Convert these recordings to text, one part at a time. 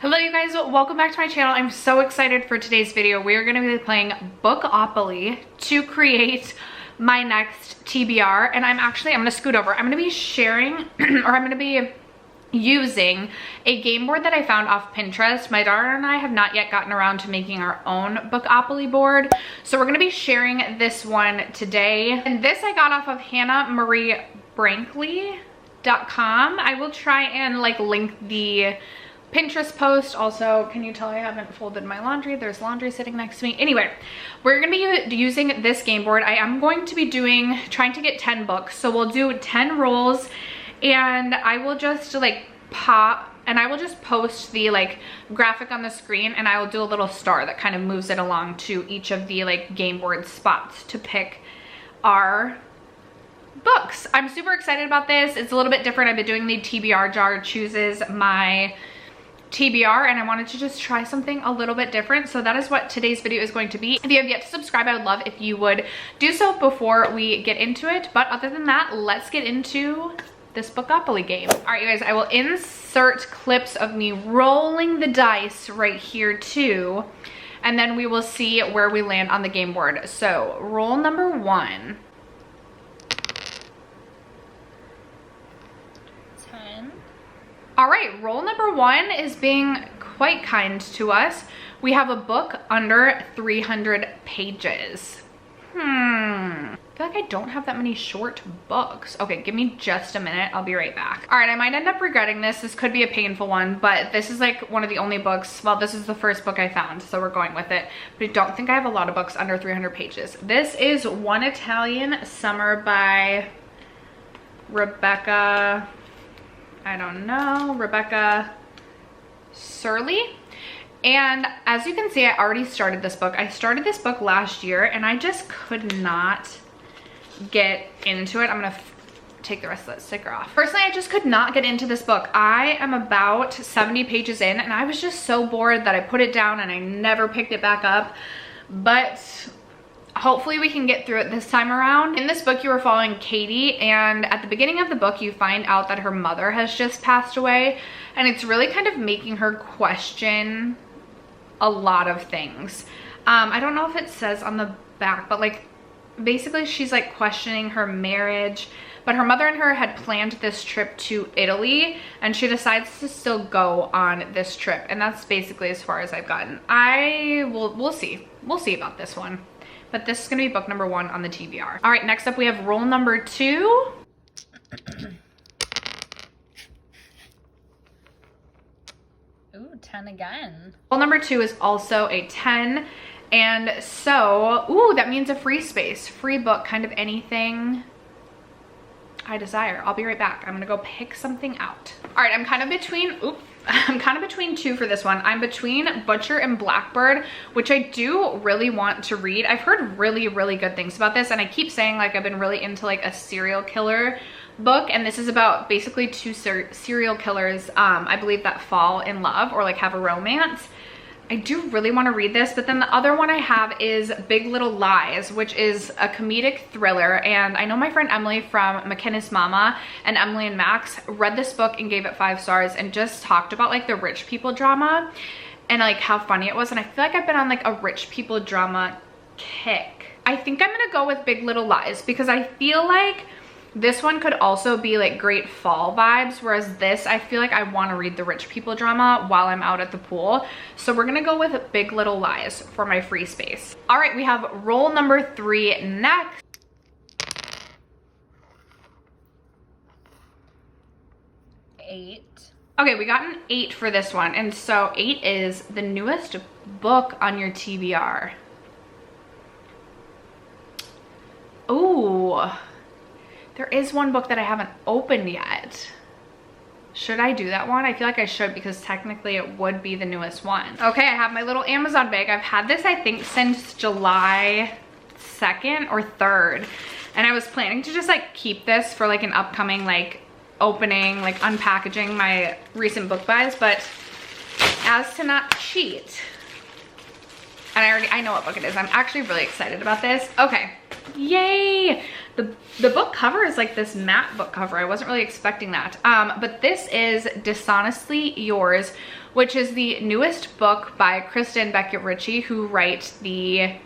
Hello you guys, welcome back to my channel. I'm so excited for today's video. We are going to be playing Bookopoly to create my next TBR, and I'm going to scoot over. I'm going to be sharing or I'm going to be using a game board that I found off Pinterest. My daughter and I have not yet gotten around to making our own Bookopoly board, so we're going to be sharing this one today. And this I got off of HannahMarieBrankley.com. I will try and link the Pinterest post. Also, can you tell I haven't folded my laundry? There's laundry sitting next to me. Anyway, we're gonna be using this game board. I am going to be trying to get 10 books. So we'll do 10 rolls, and I will just I will just post the graphic on the screen, and I will do a little star that kind of moves it along to each of the game board spots to pick our books. I'm super excited about this. It's a little bit different. I've been doing the TBR jar chooses my TBR, and I wanted to just try something a little bit different. So that is what today's video is going to be. If you have yet to subscribe, I would love if you would do so before we get into it. But other than that, let's get into this Bookopoly game. All right, you guys, I will insert clips of me rolling the dice right here too, and then we will see where we land on the game board. So roll number 1. 10. All right, roll number 1 is being quite kind to us. We have a book under 300 pages. I feel like I don't have that many short books. Okay, give me just a minute. I'll be right back. All right, I might end up regretting this. This could be a painful one, but this is one of the only books. Well, this is the first book I found, so we're going with it. But I don't think I have a lot of books under 300 pages. This is One Italian Summer by Rebecca Surley. And as you can see, I already started this book. I started this book last year, and I just could not get into it. I'm gonna take the rest of that sticker off. Personally, I just could not get into this book. I am about 70 pages in, and I was just so bored that I put it down and I never picked it back up. But hopefully we can get through it this time around. In this book, you are following Katie, and at the beginning of the book, you find out that her mother has just passed away, and it's really kind of making her question a lot of things. I don't know if it says on the back, but basically she's questioning her marriage, but her mother and her had planned this trip to Italy, and she decides to still go on this trip, and that's basically as far as I've gotten. We'll see about this one. But this is gonna be book number 1 on the TBR. All right, next up we have roll number 2. Ooh, 10 again. Roll number 2 is also a 10. And so, ooh, that means a free space. Free book, kind of anything I desire. I'll be right back. I'm gonna go pick something out. All right, I'm kind of between 2 for this one. I'm between Butcher and Blackbird, which I do really want to read. I've heard really, really good things about this, and I keep saying I've been really into a serial killer book, and this is about basically 2 serial killers, I believe, that fall in love or have a romance. I do really want to read this, but then the other one I have is Big Little Lies, which is a comedic thriller. And I know my friend Emily from McKinnis Mama and Emily and Max read this book and gave it 5 stars and just talked about the rich people drama and how funny it was. And I feel like I've been on a rich people drama kick. I think I'm gonna go with Big Little Lies because I feel like this one could also be great fall vibes, whereas this, I feel like I want to read the rich people drama while I'm out at the pool. So we're gonna go with Big Little Lies for my free space. All right, we have roll number 3 next. Eight. Okay, we got an 8 for this one, and so 8 is the newest book on your TBR. Ooh. There is one book that I haven't opened yet. Should I do that one? I feel like I should because technically it would be the newest one. Okay, I have my little Amazon bag. I've had this, I think, since July 2nd or 3rd. And I was planning to just keep this for an upcoming opening, unpackaging my recent book buys, but as to not cheat. And I know what book it is. I'm actually really excited about this. Okay, yay! The book cover is this matte book cover. I wasn't really expecting that. But this is Dishonestly Yours, which is the newest book by Kristen Beckett Ritchie, who writes the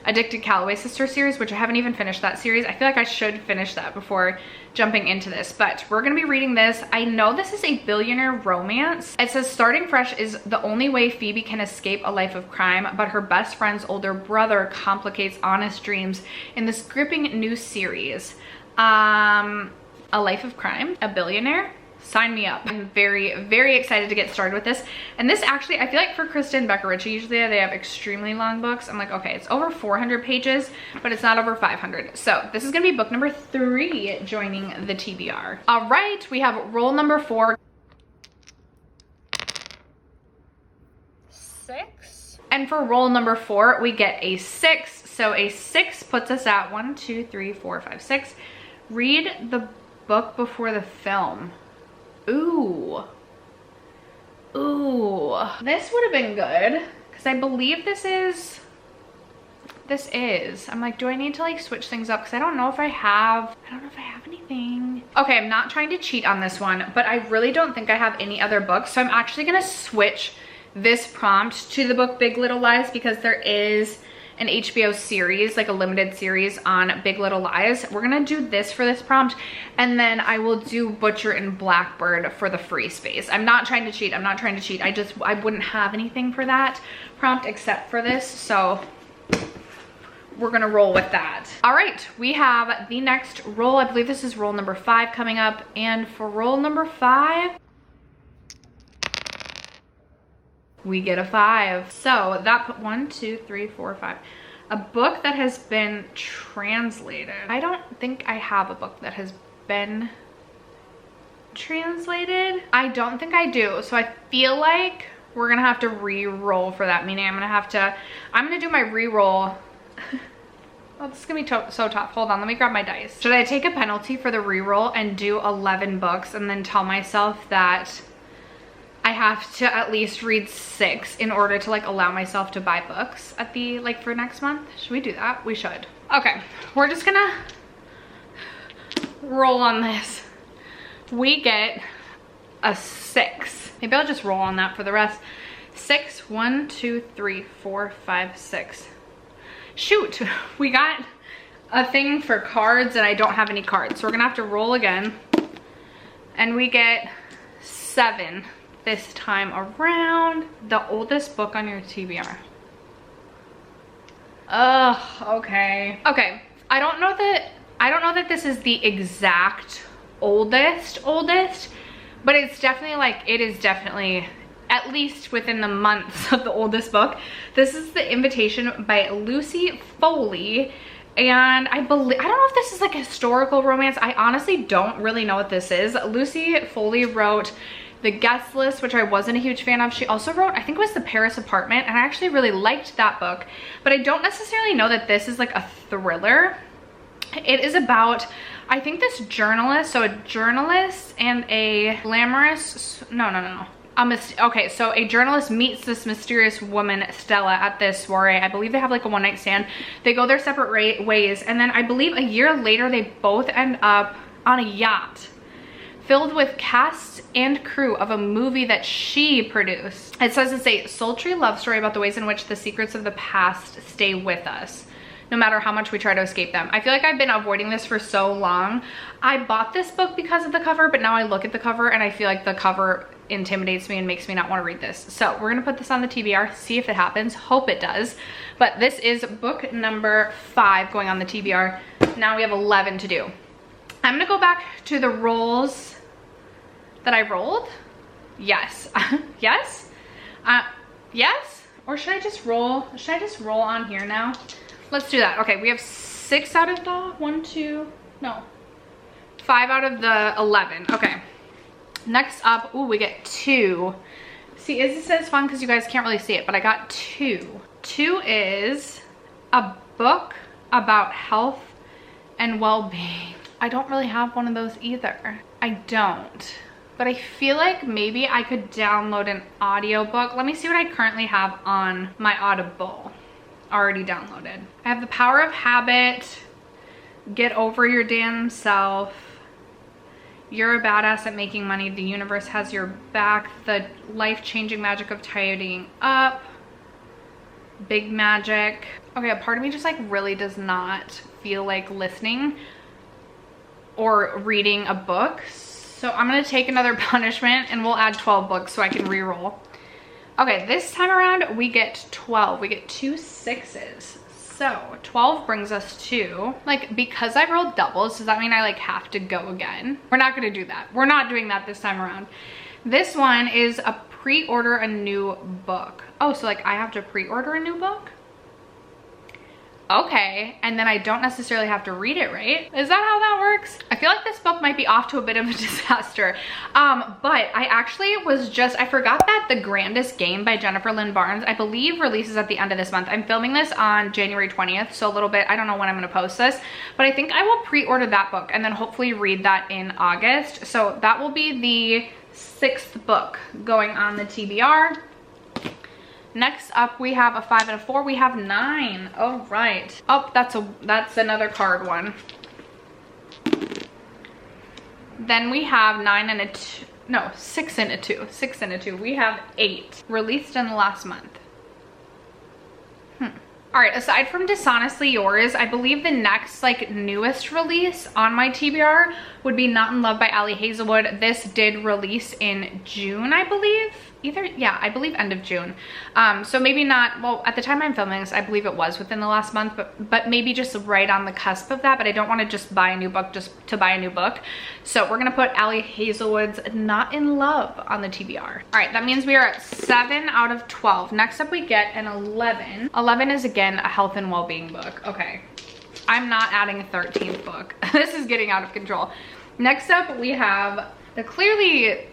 Addicted Calloway Sister series, which I haven't even finished that series. I feel like I should finish that before jumping into this, but we're gonna be reading this. I know this is a billionaire romance. It says starting fresh is the only way Phoebe can escape a life of crime, but her best friend's older brother complicates honest dreams in this gripping new series. A life of crime, a billionaire? Sign me up. I'm very, very excited to get started with this. And this actually, I feel like for Kristen Beckett Ritchie, usually they have extremely long books. I'm like, okay, it's over 400 pages, but it's not over 500. So this is gonna be book number 3 joining the TBR. All right, we have roll number 4. 6. And for roll number 4, we get a 6. So a 6 puts us at 1, 2, 3, 4, 5, 6. Read the book before the film. Ooh. Ooh. This would have been good because I believe this is. I'm like, do I need to like switch things up? Because I don't know if I have anything. Okay, I'm not trying to cheat on this one, but I really don't think I have any other books. So I'm actually gonna switch this prompt to the book Big Little Lies because there is an HBO series, like a limited series on Big Little Lies. We're gonna do this for this prompt, and then I will do Butcher and Blackbird for the free space. I'm not trying to cheat. I wouldn't have anything for that prompt except for this, so we're gonna roll with that. All right, we have the next roll. I believe this is roll number 5 coming up, and for roll number 5, we get a 5. So that put 1, 2, 3, 4, 5. A book that has been translated. I don't think I have a book that has been translated. I don't think I do. So I feel like we're gonna have to re-roll for that, meaning I'm gonna do my re-roll. Oh, this is gonna be so tough. Hold on, let me grab my dice. Should I take a penalty for the re-roll and do 11 books and then tell myself that I have to at least read 6 in order to like allow myself to buy books at the, like for next month? Should we do that? We should. Okay, we're just gonna roll on this. We get a 6. Maybe I'll just roll on that for the rest. 6, 1, 2, 3, 4, 5, 6. Shoot, we got a thing for cards and I don't have any cards. So we're gonna have to roll again. And we get 7. This time around. The oldest book on your TBR. Ugh, okay. Okay, I don't know that this is the exact oldest, but it's definitely like, it is definitely at least within the months of the oldest book. This is The Invitation by Lucy Foley. And I don't know if this is like a historical romance. I honestly don't really know what this is. Lucy Foley wrote The Guest List, which I wasn't a huge fan of. She also wrote, I think it was The Paris Apartment, and I actually really liked that book, but I don't necessarily know that this is like a thriller. It is about, I think this journalist, so a journalist and a glamorous, no. Okay, so a journalist meets this mysterious woman, Stella, at this soiree. I believe they have like a one-night stand. They go their separate ways, and then I believe a year later, they both end up on a yacht filled with cast and crew of a movie that she produced. It says it's a sultry love story about the ways in which the secrets of the past stay with us, no matter how much we try to escape them. I feel like I've been avoiding this for so long. I bought this book because of the cover, but now I look at the cover and I feel like the cover intimidates me and makes me not want to read this. So we're gonna put this on the TBR, see if it happens, hope it does. But this is book number 5 going on the TBR. Now we have 11 to do. I'm gonna go back to the rolls that I rolled. Yes. Yes? Yes? Or should I just roll on here now? Let's do that. Okay, we have 6 out of the 5 out of the 11. Okay. Next up, ooh, we get 2. See, this is fun because you guys can't really see it, but I got 2. 2 is a book about health and well-being. I don't really have one of those either. I don't. But I feel like maybe I could download an audiobook. Let me see what I currently have on my Audible already downloaded. I have The Power of Habit, Get Over Your Damn Self, You're a badass at making money. The universe has your back. The life-changing magic of tidying up. Big magic. Okay, a part of me just like really does not feel like listening or reading a book. So I'm gonna take another punishment and we'll add 12 books so I can re-roll. Okay, this time around we get 12. We get 2 6s. So 12 brings us to, like, because I rolled doubles, does that mean I like have to go again? We're not gonna do that. We're not doing that this time around. This one is a pre-order a new book. Oh, so like I have to pre-order a new book? Okay, and then I don't necessarily have to read it, right? Is that how that works? I feel like this book might be off to a bit of a disaster. But I actually I forgot that The Grandest Game by Jennifer Lynn Barnes, I believe releases at the end of this month. I'm filming this on January 20th, so a little bit, I don't know when I'm gonna post this, but I think I will pre-order that book and then hopefully read that in August. So that will be the 6th book going on the TBR. Next up, we have a 5 and a 4. We have 9. All right. Oh, that's another card one. Then we have 9 and a 2. No, 6 and a 2. 6 and a 2. We have 8. Released in the last month. All right, aside from Dishonestly Yours, I believe the next like newest release on my TBR would be Not in Love by Ali Hazelwood. This did release in June, I believe. I believe end of June. So maybe not, well, at the time I'm filming this, I believe it was within the last month, but maybe just right on the cusp of that, but I don't want to just buy a new book just to buy a new book. So we're gonna put Ali Hazelwood's Not in Love on the TBR. All right, that means we are at 7 out of 12. Next up we get an 11. 11 is again a health and well-being book. Okay, I'm not adding a 13th book. This is getting out of control. Next up we have the clearly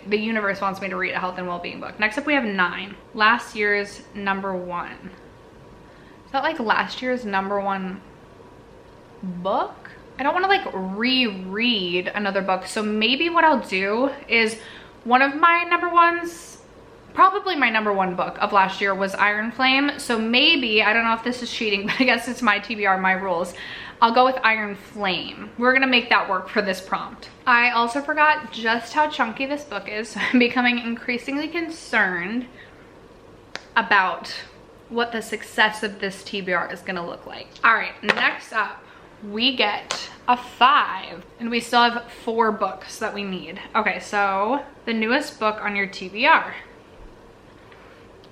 the universe wants me to read a health and well-being book. Next up we have 9. Last year's #1. Is that like last year's #1 book? I don't want to like reread another book. So maybe what I'll do is one of my #1s, probably my #1 book of last year was Iron Flame. So maybe, I don't know if this is cheating, but I guess it's my TBR, my rules. I'll go with Iron Flame. We're gonna make that work for this prompt. I also forgot just how chunky this book is, so I'm becoming increasingly concerned about what the success of this TBR is gonna look like. All right, next up, we get a 5, and we still have 4 books that we need. Okay, so the newest book on your TBR.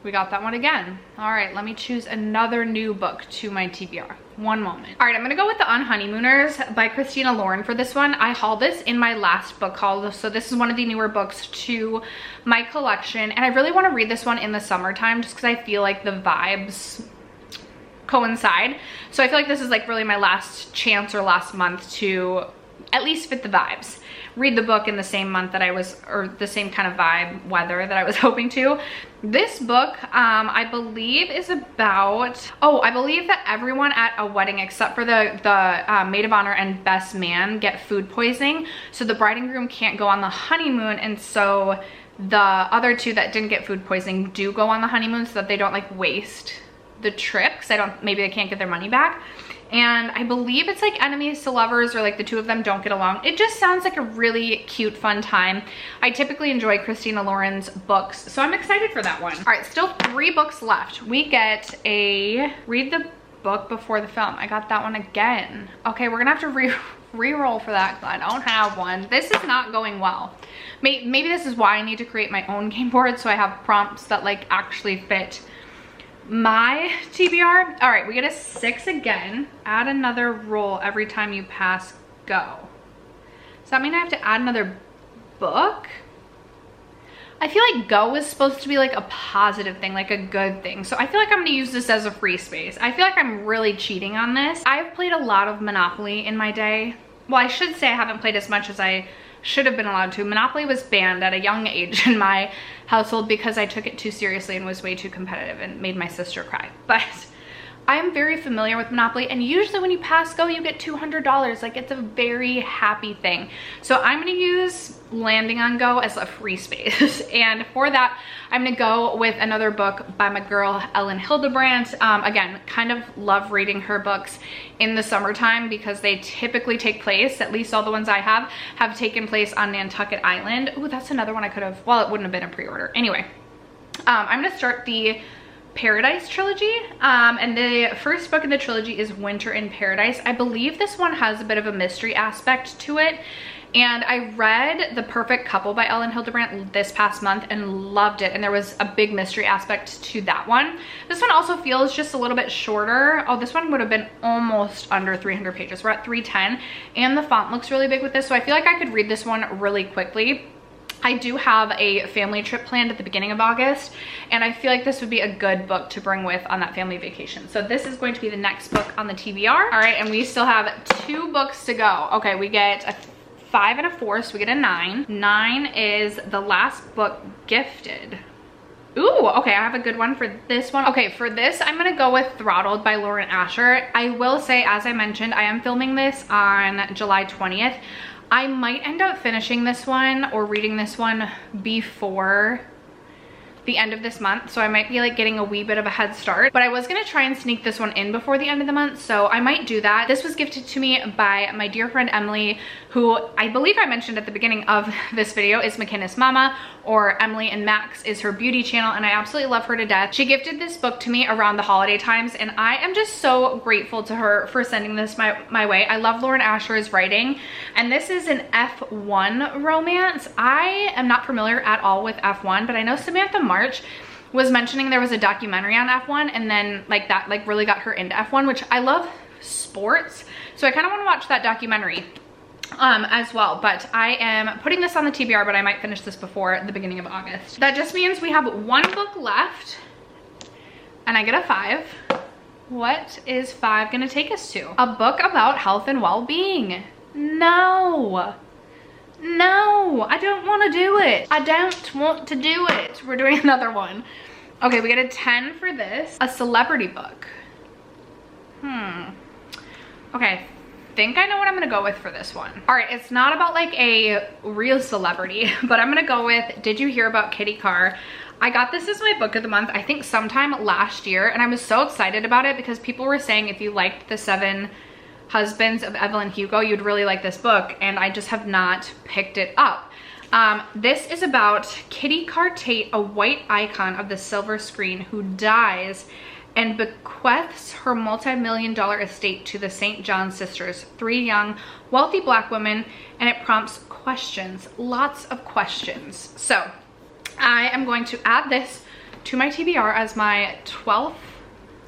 We got that one again. All right, let me choose another new book to my TBR. One moment. All right, I'm gonna go with The Unhoneymooners by Christina Lauren for this one. I hauled this in my last book haul, so this is one of the newer books to my collection, and I really wanna read this one in the summertime just because I feel like the vibes coincide. So I feel like this is like really my last chance or last month to at least fit the vibes. Read the book in the same month that I was, or the same kind of vibe, weather that I was hoping to. This book, I believe is about, I believe that everyone at a wedding except for the maid of honor and best man get food poisoning. So the bride and groom can't go on the honeymoon, and so the other 2 that didn't get food poisoning do go on the honeymoon so that they don't like waste the trip, because maybe they can't get their money back. And I believe it's like enemies to lovers, or like the 2 of them don't get along. It just sounds like a really cute, fun time. I typically enjoy Christina Lauren's books, so I'm excited for that one. All right, still 3 books left. We get a read the book before the film. I got that one again. Okay, we're gonna have to re-roll for that because I don't have one. This is not going well. Maybe this is why I need to create my own game board so I have prompts that like actually fit my TBR. All right, we get a 6 again. Add another roll every time you pass go. Does that mean I have to add another book? I feel like go is supposed to be like a positive thing, like a good thing. So I feel like I'm gonna use this as a free space. I feel like I'm really cheating on this. I've played a lot of Monopoly in my day. Well, I should say I haven't played as much as I should have been allowed to. Monopoly was banned at a young age in my household because I took it too seriously and was way too competitive and made my sister cry. But I'm very familiar with Monopoly, and usually when you pass go, you get $200. Like, it's a very happy thing. So I'm gonna use landing on go as a free space. And for that, I'm gonna go with another book by my girl, Ellen Hildebrandt. Again, kind of love reading her books in the summertime because they typically take place, at least all the ones I have taken place on Nantucket Island. Ooh, that's another one I could have, well, it wouldn't have been a pre-order. Anyway, I'm gonna start the Paradise trilogy, and the first book in the trilogy is Winter in Paradise. I believe this one has a bit of a mystery aspect to it, and I read The Perfect Couple by Ellen Hildebrandt this past month and loved it, and there was a big mystery aspect to that one. This one also feels just a little bit shorter. Oh, this one would have been almost under 300 pages. We're at 310, and the font looks really big with this, so I feel like I could read this one really quickly. I do have a family trip planned at the beginning of August, and I feel like this would be a good book to bring with on that family vacation. So this is going to be the next book on the TBR. All right, and we still have 2 books to go. Okay, we get a 5 and a 4, so we get a 9. 9 is the last book, Gifted. Ooh, okay, I have a good one for this one. Okay, for this, I'm gonna go with Throttled by Lauren Asher. I will say, as I mentioned, I am filming this on July 20th. I might end up finishing this one or reading this one before the end of this month, so I might be like getting a wee bit of a head start, but I was gonna try and sneak this one in before the end of the month, so I might do that. This was gifted to me by my dear friend Emily, who I believe I mentioned at the beginning of this video is McKinnis Mama, or Emily and Max is her beauty channel, and I absolutely love her to death. She gifted this book to me around the holiday times, and I am just so grateful to her for sending this my way. I love Lauren Asher's writing, and this is an F1 romance. I am not familiar at all with F1, but I know Samantha March was mentioning there was a documentary on F1, and then like that like really got her into F1, which I love sports, so I kind of want to watch that documentary as well. But I am putting this on the TBR, but I might finish this before the beginning of August. That just means we have 1 book left, and I get a 5. What is 5 gonna take us to? A book about health and well-being. No, I don't want to do it. I don't want to do it. We're doing another one. Okay, we get a 10 for this. A celebrity book. Okay, think I know what I'm gonna go with for this one. All right, it's not about like a real celebrity, but I'm gonna go with Did You Hear About Kitty Carr? I got this as my book of the month, I think sometime last year, and I was so excited about it because people were saying if you liked the 7 Husbands of Evelyn Hugo, you'd really like this book, and I just have not picked it up. This is about Kitty Carr Tate, a white icon of the silver screen who dies and bequeaths her multi-million-dollar estate to the St. John sisters, 3 young, wealthy Black women, and it prompts questions, lots of questions. So I am going to add this to my TBR as my 12th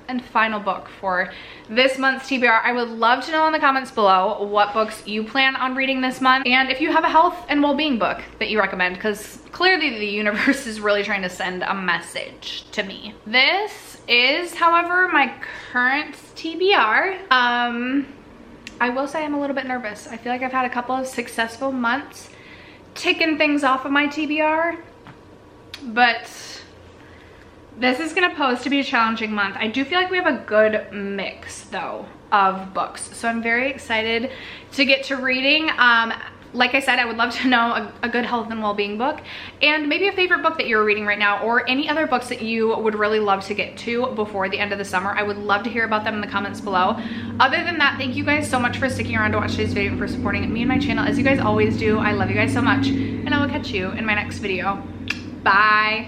and final book for this month's TBR. I would love to know in the comments below what books you plan on reading this month, and if you have a health and well-being book that you recommend, because clearly the universe is really trying to send a message to me. This is, however, my current TBR. I will say I'm a little bit nervous. I feel like I've had a couple of successful months ticking things off of my TBR, but this is gonna pose to be a challenging month. I do feel like we have a good mix though of books, so I'm very excited to get to reading. Like I said, I would love to know a good health and well-being book, and maybe a favorite book that you're reading right now, or any other books that you would really love to get to before the end of the summer. I would love to hear about them in the comments below. Other than that, thank you guys so much for sticking around to watch today's video and for supporting me and my channel as you guys always do. I love you guys so much, and I will catch you in my next video. Bye.